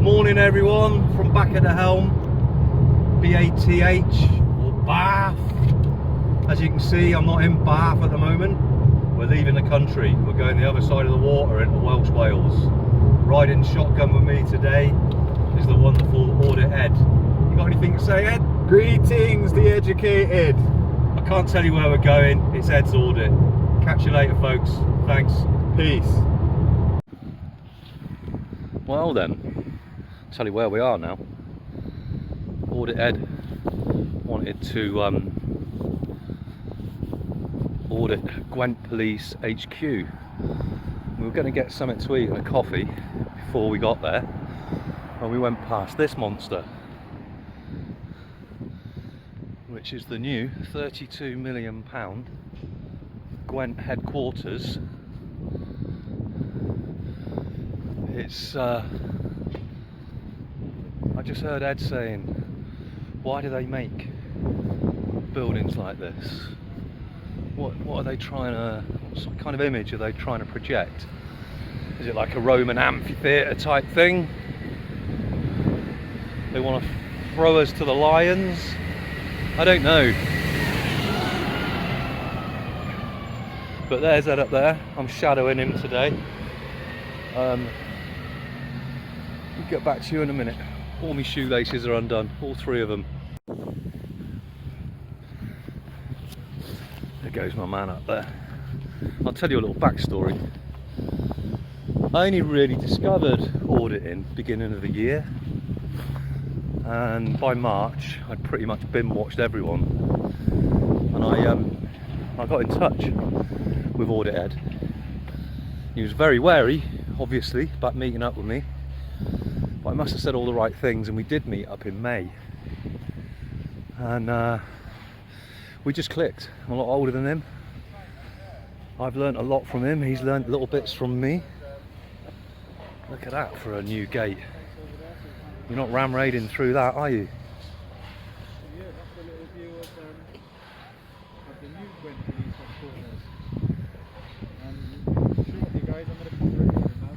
Morning everyone, from back at the helm, BATH, or Bath. As you can see, I'm not in Bath at the moment. We're leaving the country. We're going the other side of the water into Welsh Wales. Riding shotgun with me today is the wonderful Audit Ed. You got anything to say, Ed? Greetings, the educated. I can't tell you where we're going, it's Ed's audit. Catch you later folks, thanks. Peace. Well then, tell you where we are now. Audit Ed wanted to audit Gwent Police HQ. We were going to get something to eat and a coffee before we got there, and we went past this monster, which is the new £32 million Gwent headquarters. It's I just heard Ed saying, why do they make buildings like this? What are they trying to, what kind of image are they trying to project? Is it like a Roman amphitheatre type thing? They want to throw us to the lions? I don't know. But there's Ed up there. I'm shadowing him today. I'll get back to you in a minute. All my shoelaces are undone, all three of them. There goes my man up there. I'll tell you a little backstory. I only really discovered auditing beginning of the year, and by March I'd pretty much binge watched everyone, and I got in touch with Audit Ed. He was very wary, obviously, about meeting up with me, but I must have said all the right things, and we did meet up in May, and we just clicked. I'm a lot older than him. I've learnt a lot from him, he's learnt little bits from me. Look at that for a new gate. You're not ram raiding through that, are you? Yeah, that's a little view of the new Gwent Police headquarters. And shortly guys, I'm going to put the record now.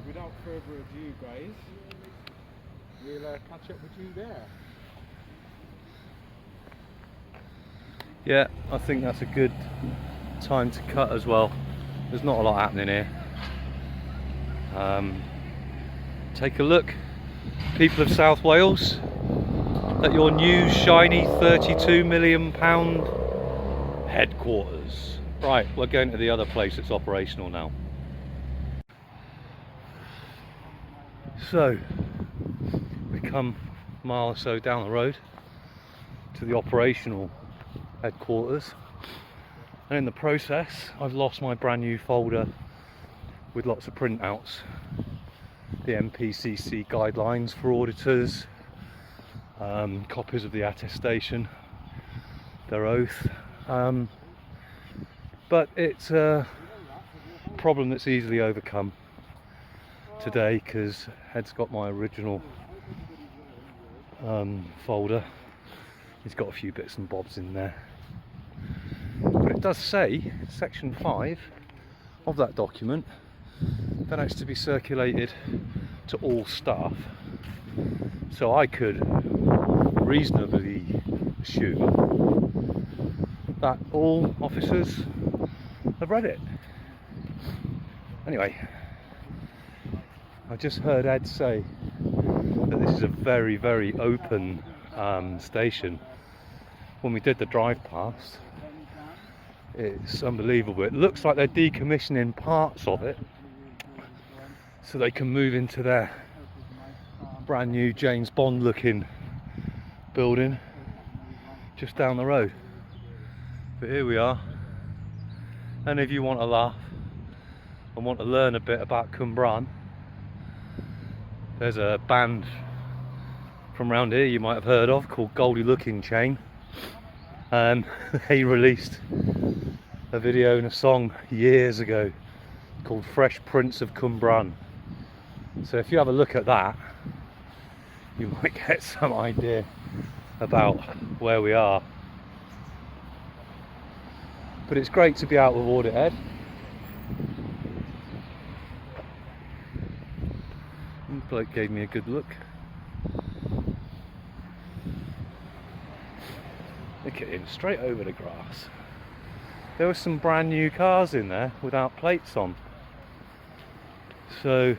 Without further ado guys, we'll catch up with you there. Yeah, I think that's a good time to cut as well. There's not a lot happening here. Take a look, people of South Wales, at your new shiny £32 million headquarters. Right, we're going to the other place that's operational now. So, we come a mile or so down the road to the operational headquarters, and in the process I've lost my brand new folder with lots of printouts, the MPCC guidelines for auditors, copies of the attestation, their oath, but it's a problem that's easily overcome today because Ed's got my original folder. He's got a few bits and bobs in there, but it does say section 5 of that document that has to be circulated to all staff, so I could reasonably assume that all officers have read it. Anyway, I just heard Ed say that this is a very, very open station. When we did the drive past, it's unbelievable. It looks like they're decommissioning parts of it so they can move into their brand new James Bond looking building just down the road. But here we are, and if you want to laugh and want to learn a bit about Cwmbran, there's a band from around here you might have heard of called Goldie Looking Chain, and they released a video and a song years ago called Fresh Prince of Cwmbran. So if you have a look at that, you might get some idea about where we are. But it's great to be out with Audit Ed. The bloke gave me a good look. Look at him, straight over the grass. There were some brand new cars in there without plates on. So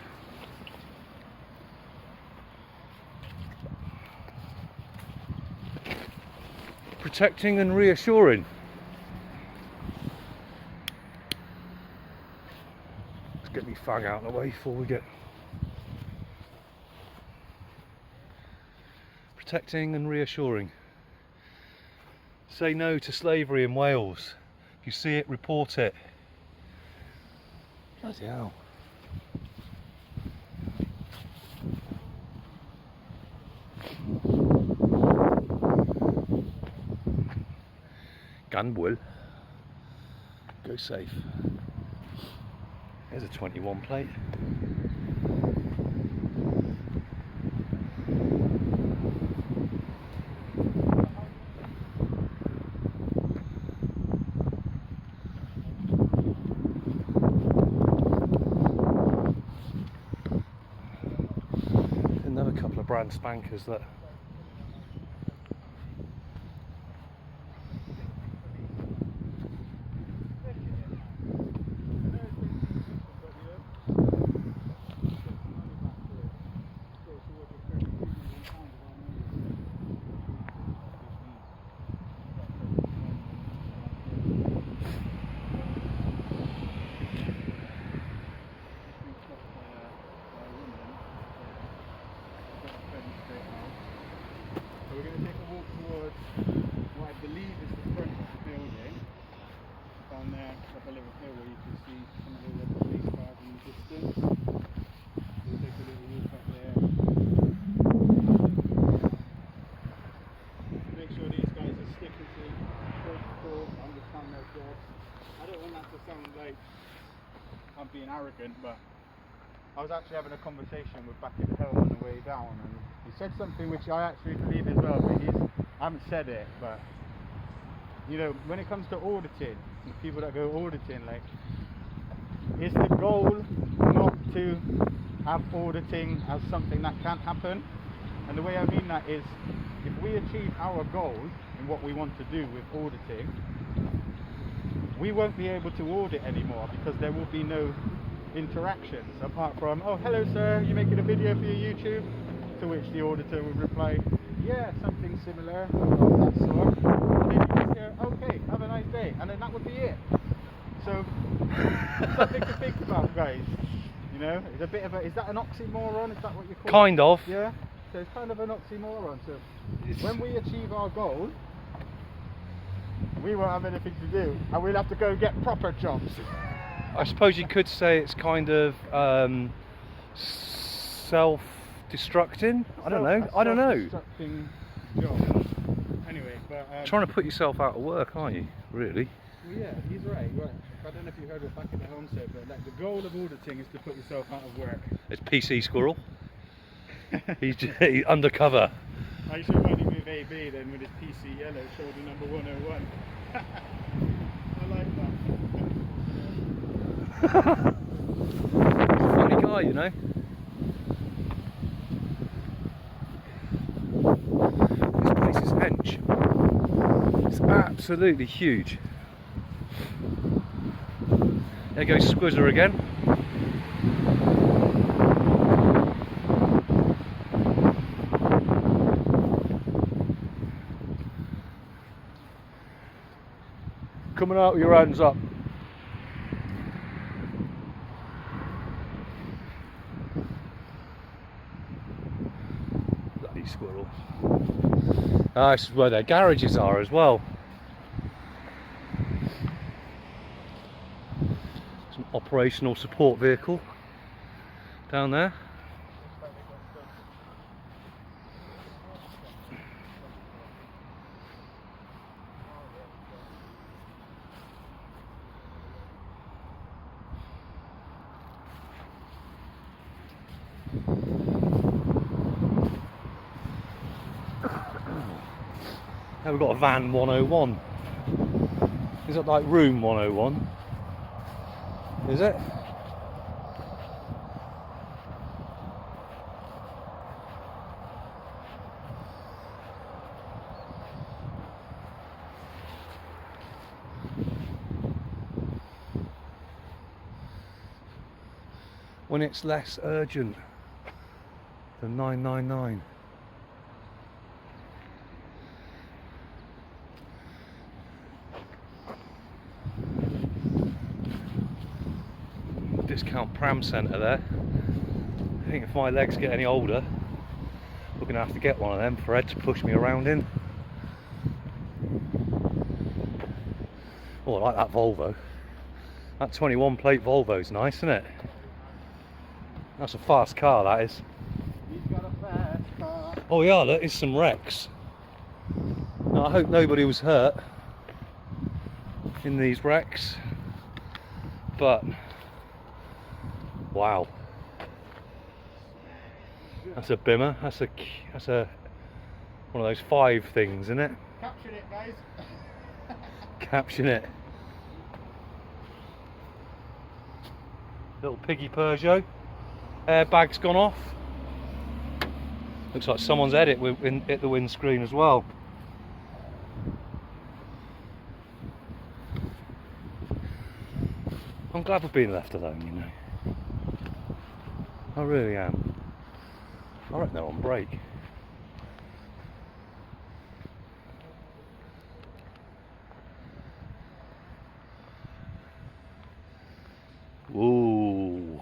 protecting and reassuring. Let's get me fag out of the way before we get... Protecting and reassuring. Say no to slavery in Wales. If you see it, report it. Bloody hell. Gunwell. Go safe. There's a 21 plate. Another couple of brand spankers that we're going to take a walk towards what I believe is the front of the building. Down there, up a little hill where you can see some of the other police cars in the distance. So we'll take a little walk up there. Make sure these guys are sticking to protocol, understand their jobs. I don't want that to sound like I'm being arrogant, but I was actually having a conversation with back at home on the way down, and he said something which I actually believe as well, but I haven't said it, but you know, when it comes to auditing, people that go auditing, like, is the goal not to have auditing as something that can't happen? And the way I mean that is, if we achieve our goal in what we want to do with auditing, we won't be able to audit anymore because there will be no interactions apart from, oh hello sir, you making a video for your YouTube? To which the auditor would reply, yeah, something similar, of that sort. And then you just hear, okay, have a nice day, and then that would be it. So something to think about, guys. You know, it's a bit of a, is that an oxymoron? Is that what you call it? kind of. Yeah. So it's kind of an oxymoron. So when we achieve our goal, we won't have anything to do, and we'll have to go get proper jobs. I suppose you could say it's kind of self-destructing. I don't know. Self-destructing job. Anyway, but Trying to put yourself out of work, aren't you? Really? well, yeah, he's right. Right. I don't know if you heard what back at the home said, but like the goal of auditing is to put yourself out of work. It's PC Squirrel. he's undercover. I should run him with AB then with his PC yellow shoulder number 101. I like that. Funny guy, you know. This place is hench. It's absolutely huge. There goes Squizzer again. Coming out with your hands up. Bloody squirrel. Ah, this is where their garages are as well. Some operational support vehicle down there. Now we've got a van 101. Is it like room 101? Is it? When it's less urgent than 999. Discount pram centre there. I think if my legs get any older, we're going to have to get one of them for Ed to push me around in. Oh, I like that Volvo. That 21 plate Volvo's nice, isn't it? That's a fast car, that is. He's got a fast car. Oh yeah, look, there's some wrecks. Now, I hope nobody was hurt in these wrecks, but wow, that's a bimmer. That's a one of those 5 things, isn't it? Captured it, guys. Caption it. Little piggy Peugeot. Airbag's gone off. Looks like someone's hit the windscreen as well. I'm glad we're being left alone, you know. I really am. I reckon they're on break. Ooh.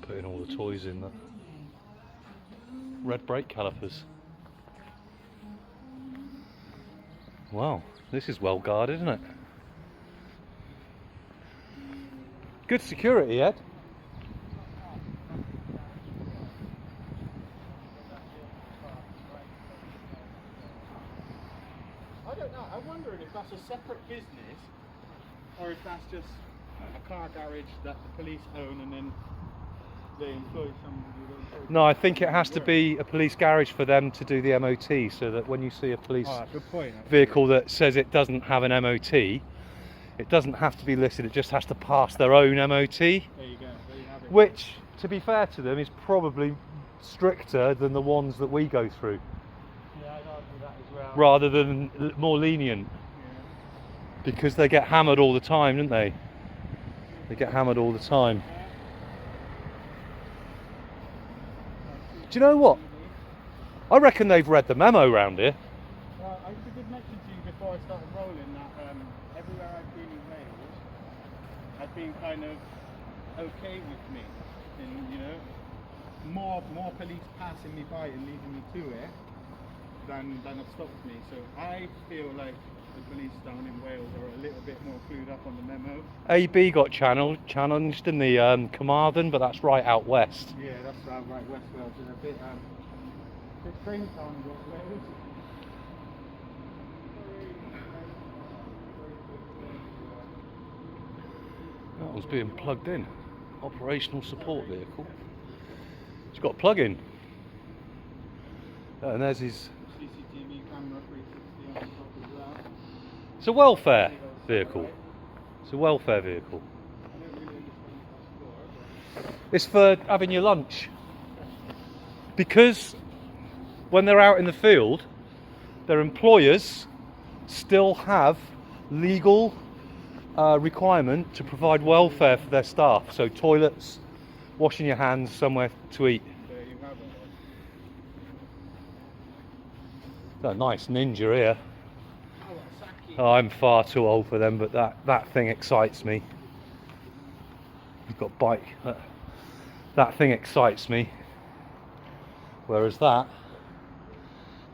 Putting all the toys in there. Red brake calipers. Wow, this is well guarded, isn't it? Good security, Ed. I don't know. I'm wondering if that's a separate business or if that's just a car garage that the police own and then they employ somebody. No, I think it has to be a police garage for them to do the MOT, so that when you see a police Good point. vehicle that says it doesn't have an MOT, it doesn't have to be listed, it just has to pass their own MOT. There you go, there you have it. Which, to be fair to them, is probably stricter than the ones that we go through, Yeah, I'd argue that as well. rather than more lenient, because they get hammered all the time, don't they? They get hammered all the time. Do you know what? I reckon they've read the memo round here. Well, I did mention to you before I started rolling that everywhere I've been in Wales, I've been kind of okay with me, and you know, more police passing me by and leading me to it than have stopped me. So I feel like the police down in Wales are a little bit more clued up on the memo. AB got challenged in the Cwmbran, but that's right out west. Yeah, that's right. West Wales is a bit strange down in West Wales. That one's being plugged in. Operational support vehicle. It's got a plug-in. And there's his. CCTV camera 360 on top as well. It's a welfare vehicle. It's a welfare vehicle. I don't really understand what that's for, but It's for having your lunch. Because when they're out in the field, their employers still have legal requirement to provide welfare for their staff. So toilets, washing your hands, somewhere to eat. there you have it. Got a nice Ninja here. Kawasaki. Oh, I'm far too old for them, but that thing excites me. You've got bike. That thing excites me. Whereas that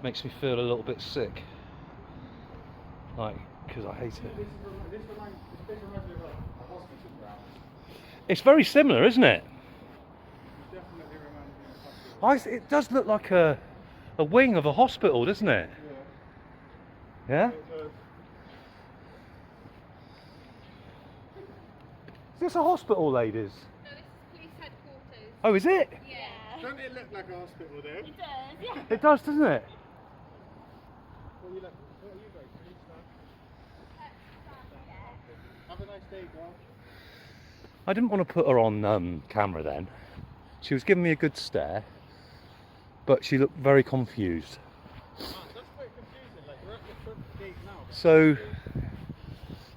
makes me feel a little bit sick. Like, because I hate it. This reminds me of a hospital ground. It's very similar, isn't it? It definitely reminds me of a hospital. It does look like a wing of a hospital, doesn't it? Yeah? It does. Is this a hospital, ladies? No, this is police headquarters. Oh, is it? Yeah. Don't it look like a hospital though? It does, yeah. It does, doesn't it? What are you guys? Police staff? Have a nice day, girl. I didn't want to put her on camera then. She was giving me a good stare, but she looked very confused. That's quite confusing. Like we're at the front gate now. So,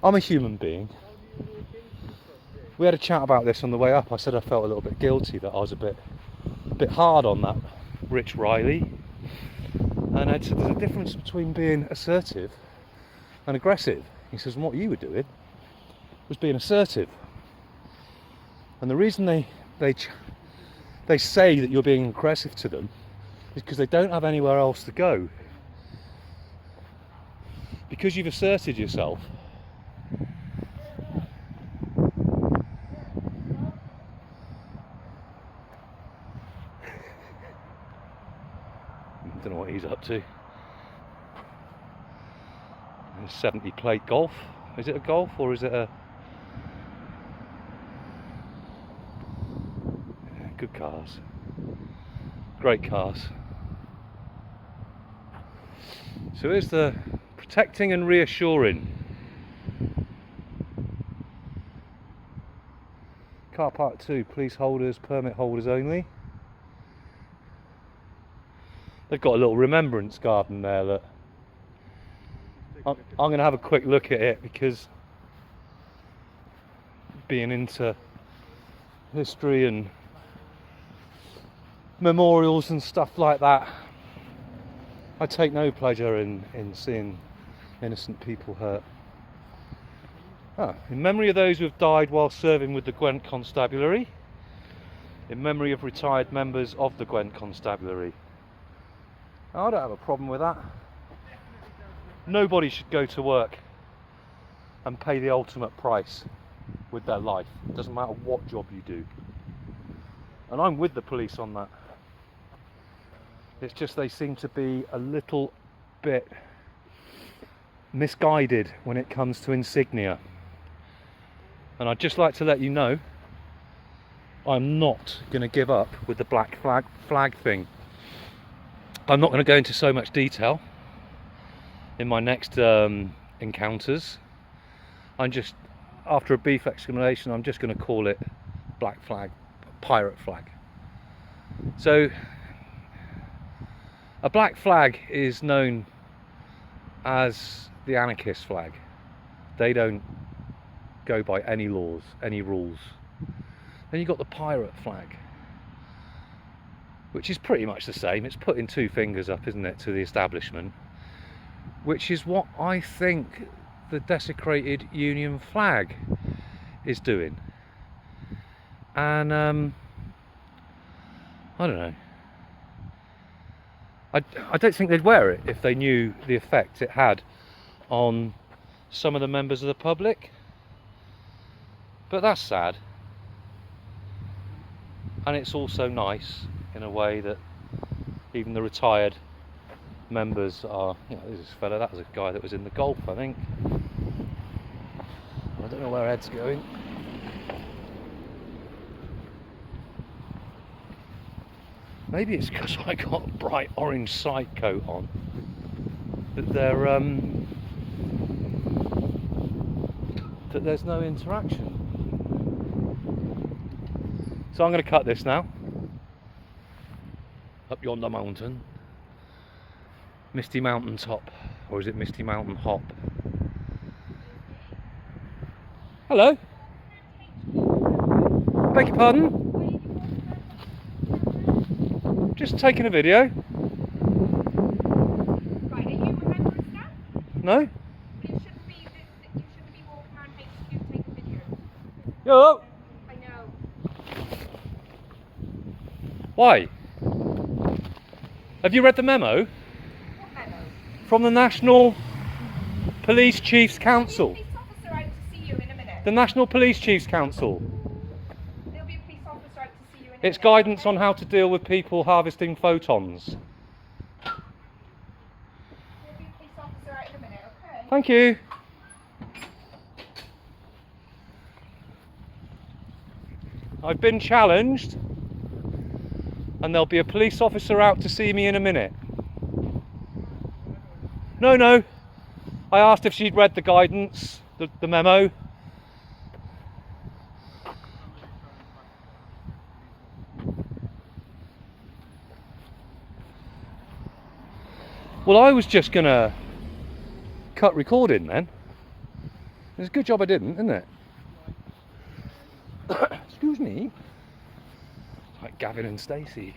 I'm a human being. How do you walk into the front gate? We had a chat about this on the way up. I said I felt a little bit guilty that I was a bit hard on that Rich Riley. And I said there's a difference between being assertive and aggressive. He says, and what you were doing was being assertive. And the reason they say that you're being aggressive to them is because they don't have anywhere else to go. Because you've asserted yourself. I don't know what he's up to. 70 plate Golf. Is it a Golf or is it a... Good cars. Great cars. So here's the protecting and reassuring. Car park 2, police holders, permit holders only. They've got a little remembrance garden there, look. I'm going to have a quick look at it because being into history and memorials and stuff like that, I take no pleasure in seeing innocent people hurt. In memory of those who have died while serving with the Gwent Constabulary, in memory of retired members of the Gwent Constabulary. I don't have a problem with that. Nobody should go to work and pay the ultimate price with their life. It doesn't matter what job you do. And I'm with the police on that. It's just they seem to be a little bit misguided when it comes to insignia. And I'd just like to let you know, I'm not going to give up with the black flag thing. I'm not going to go into so much detail in my next encounters. I'm just, after a brief explanation, I'm just going to call it black flag, pirate flag. So, a black flag is known as the anarchist flag. They don't go by any laws, any rules. Then you've got the pirate flag, which is pretty much the same. It's putting two fingers up, isn't it, to the establishment, which is what I think the desecrated Union flag is doing. And I don't know. I don't think they'd wear it if they knew the effect it had on some of the members of the public. But that's sad. And it's also nice in a way that even the retired members are, you know, there's this fella, that was a guy that was in the Golf, I think. I don't know where Ed's going. Maybe it's because I got a bright orange side coat on that that there's no interaction. So I'm going to cut this now. Up yonder mountain. Misty Mountain Top. Or is it Misty Mountain Hop? Hello? Beg your pardon? Just taking a video. Right, are you remembering now? No? It shouldn't be that you shouldn't be walking around HQ taking videos. Yo! I know. Why? Have you read the memo? What memo? From the National Police Chiefs Council. There'll be a police officer out to see you in a minute. The National Police Chiefs Council. There'll be a police officer out to see you in a minute. It's guidance on how to deal with people harvesting photons. There'll be a police officer out in a minute, okay? Thank you. I've been challenged and there'll be a police officer out to see me in a minute. No. I asked if she'd read the guidance, the memo. Well, I was just gonna cut recording then. It's a good job I didn't, isn't it? Excuse me. Like Gavin and Stacey.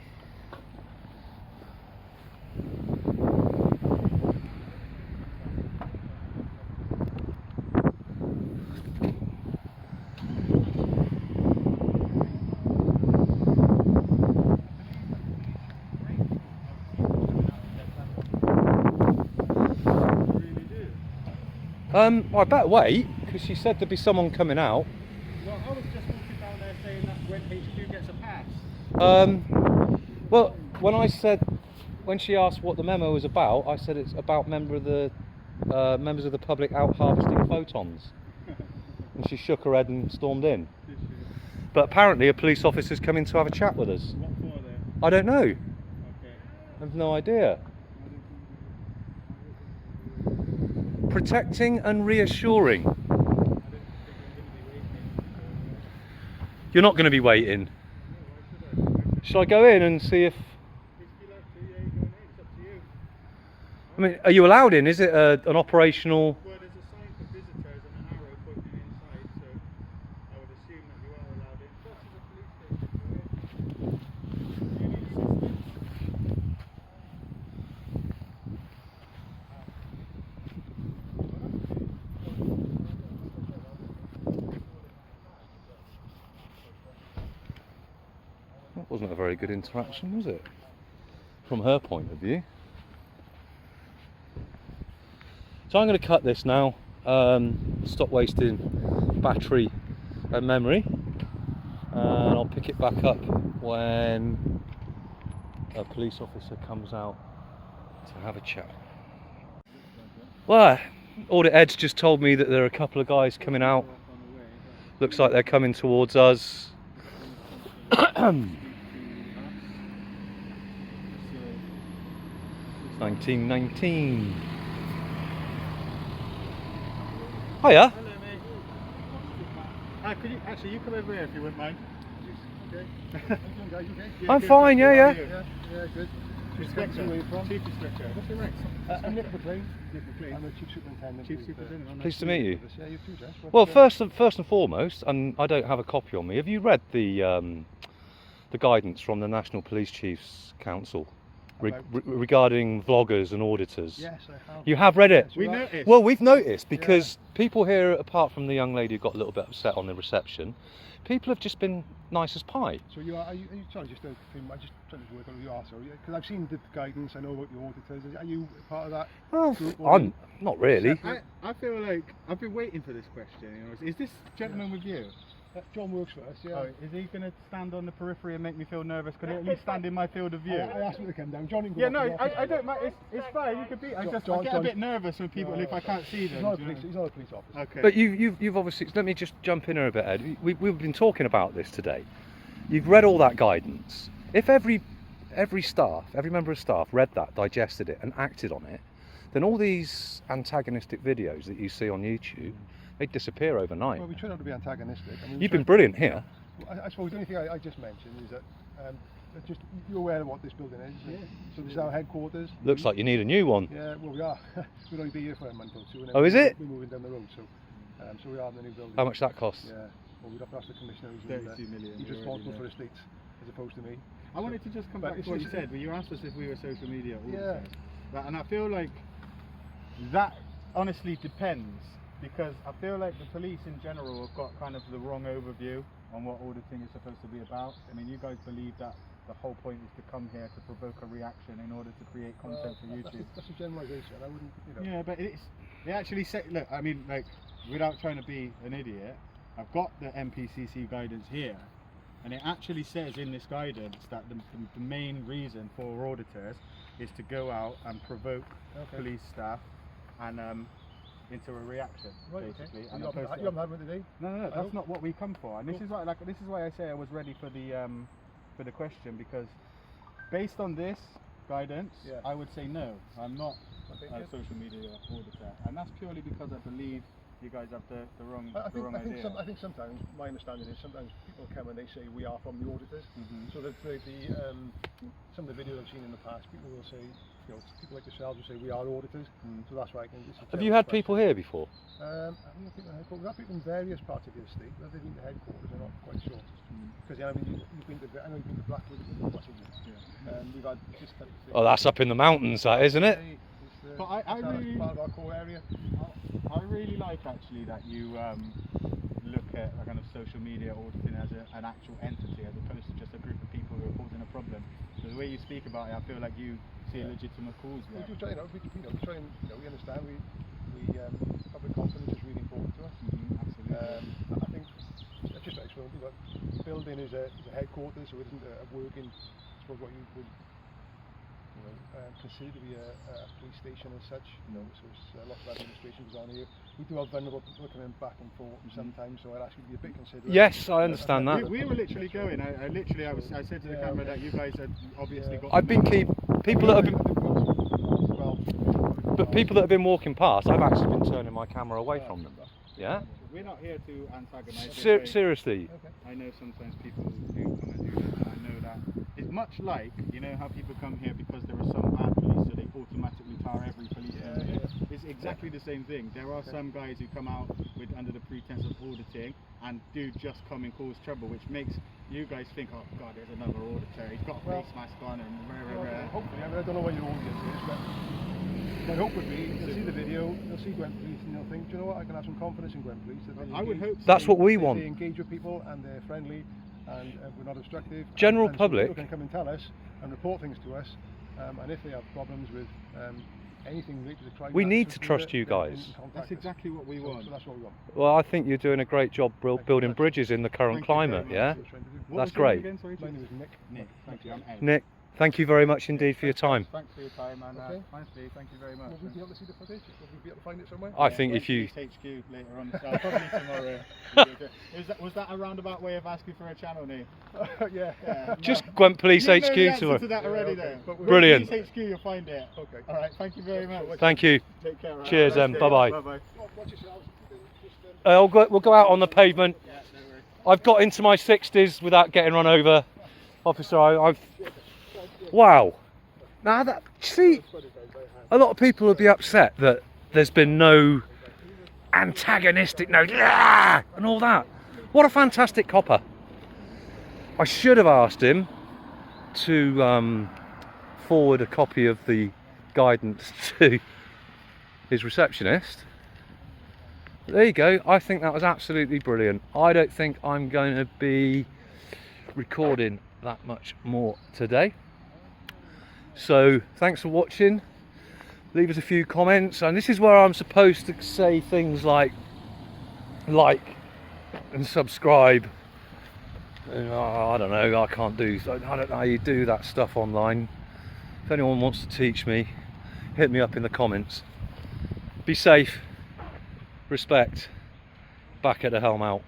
I better wait, because she said there'd be someone coming out. Well, I was just walking down there saying that Gwent HQ gets a pass. Well, when she asked what the memo was about, I said it's about members of the public out harvesting photons. And she shook her head and stormed in. But apparently a police officer's coming to have a chat with us. What for then? I don't know. Okay. I have no idea. Protecting and reassuring. You're not going to be waiting. Shall I go in and see if... I mean, are you allowed in? Is it an operational... Well, there's a sign for visitors and an arrow pointing inside, so I would assume that you are allowed in. Plus, there's a police station. Do you need assistance? That wasn't a very good interaction, was it? From her point of view. So I'm going to cut this now, stop wasting battery and memory, and I'll pick it back up when a police officer comes out to have a chat. Well, Audit Ed's just told me that there are a couple of guys coming out. Looks like they're coming towards us. 1919. Hiya. Hello, mate. Could you actually you come over here if you wouldn't mind? Okay. I'm fine, yeah. Yeah, good. Inspector. Chief Inspector. What's your rank? I'm Nick McLean. Nick McLean. I'm the Chief Superintendent. Chief Superintendent. Pleased to meet you. Yeah, you too, Jess. Well, first and foremost, and I don't have a copy on me. Have you read the guidance from the National Police Chiefs Council regarding vloggers and auditors? Yes, I have. You have read it? We noticed. Well, we've noticed because people here, apart from the young lady who got a little bit upset on the reception, people have just been nice as pie. So you are you sorry, just to I just trying to work on who you are, so because I've seen the guidance, I know about the auditors. Are you part of that? Well, group, I'm not really. I feel like I've been waiting for this question. You know, is this gentleman with you? John works for us, yeah. Oh, is he going to stand on the periphery and make me feel nervous? Could he at least stand in my field of view? I asked him to come down. John can go Yeah, up no, to the office. I don't mind. It's fine. You could be. I get a bit nervous when people if I can't see them. He's not a police officer. Okay. But you've obviously. Let me just jump in here a bit, Ed. We've been talking about this today. You've read all that guidance. If every member of staff read that, digested it, and acted on it, then all these antagonistic videos that you see on YouTube, they'd disappear overnight. Well, we try not to be antagonistic. I mean, You've been brilliant here. I suppose the only thing I just mentioned is that just you're aware of what this building is. Yeah. So this is our headquarters. Looks like you need a new one. Yeah, well we are. We'll only be here for a month or two. And then Oh, is it? We're moving down the road, so we are in the new building. How much that costs? Yeah. Well, we'd have to ask the commissioner. 32 million. He's responsible for estates, as opposed to me. I wanted to just come back to what you said, where you asked us if we were social media auditors. Yeah. And I feel like that honestly depends, because I feel like the police in general have got kind of the wrong overview on what auditing is supposed to be about. I mean, you guys believe that the whole point is to come here to provoke a reaction in order to create content for YouTube. That's a generalisation. I wouldn't, Yeah, but it actually says, look, I mean, like, without trying to be an idiot, I've got the MPCC guidance here, and it actually says in this guidance that the main reason for auditors is to go out and provoke police staff and into a reaction, basically. Okay. So you haven't had one today? No, that's not what we come for. And this is why, I say I was ready for the question, because based on this guidance, Yeah. I would say no. I'm not Okay, a good. social media auditor, and that's purely because I believe you guys have the wrong I think, idea. I think sometimes, my understanding is sometimes people come and they say we are from the auditors. Mhm. So that some of the videos I've seen in the past, people will say, you know, people like yourselves will say we are auditors. So that's why I think this is. Have you had people here before? I think people in headquarters. We've had people in various parts of the estate. Whether they've been to headquarters, I'm not quite sure. Because I mean, you've been to, I know you've been to Blackwood, you've been to Washington. We've had this type of thing. Oh, that's up in the mountains, that, isn't it? But I really, part of our core area. I really like actually that you look at a kind of social media auditing as an actual entity, as opposed to just a group of people who are causing a problem. So the way you speak about it, I feel like you see a legitimate cause We there. do try, we try and, we understand. Public confidence is really important to us. Absolutely. I think that's just like explained. The building is a headquarters, so it isn't a working. I suppose what you would consider to be a police station as such. So there's lots of administration goes on here. We do have vulnerable people coming back and forth sometimes, so I'd ask you to be a bit considerate. Yes, I understand that. We were literally going. I said to the camera that you guys had obviously got. I've been people that have been, but people that have been walking past, I've actually been turning my camera away from them. Yeah. We're not here to antagonise. Seriously. I know sometimes people do come and do that. I know that it's much like, you know, how people come here because there are some bad police, so they automatically tar every policeman. It's exactly the same thing. There are some guys who come out with under the pretense of auditing and do just come and cause trouble, which makes you guys think, oh God, there's another auditor. He's got a face mask on and hopefully, I mean, I don't know what your audience is, but my hope would be they'll see the video, they'll see Gwent Police, and they'll think, do you know what, I can have some confidence in Gwent Police. I would hope so. That's what we want. They engage with people and they're friendly and we're not obstructive. General and public. People can come and tell us and report things to us, and if they have problems with anything related to crime, We need to trust you then guys. contact That's us. exactly what we want. So that's what we want. Well, I think you're doing a great job building bridges in the current Thank you very climate. much. Yeah. That's what we're trying to do. What That's was your name great. again? Sorry, My name is Nick. Nick. Thank you. I'm Ed. Nick, thank you very much indeed for your time. Thanks for your time, and Okay. honestly, thank you very much. Will we be able to see the footage? Will we be able to find it somewhere? I think if you HQ later on, so probably tomorrow. Was that a roundabout way of asking for a channel name? Yeah. just Gwent Police You know the HQ answer to that already, okay. though. But Brilliant. Police HQ, you'll find it. Okay. All right. Thank you very much. Thank you. Take care. Right? Cheers, Nice day. bye-bye. Bye-bye. Watch yourselves. We'll go out on the pavement. Yeah, no worries. I've got into my 60s without getting run over. Officer, I've... Wow. Now that... See, a lot of people will be upset that there's been no antagonistic, no... "Yeah!" and all that. What a fantastic copper. I should have asked him to forward a copy of the guidance to his receptionist. There you go. I think that was absolutely brilliant. I don't think I'm going to be recording that much more today. So thanks for watching. Leave us a few comments, and this is where I'm supposed to say things like and subscribe. And, I don't know. I can't do. I don't know how you do that stuff online. If anyone wants to teach me, hit me up in the comments. Be safe. Respect. Back at the helm out.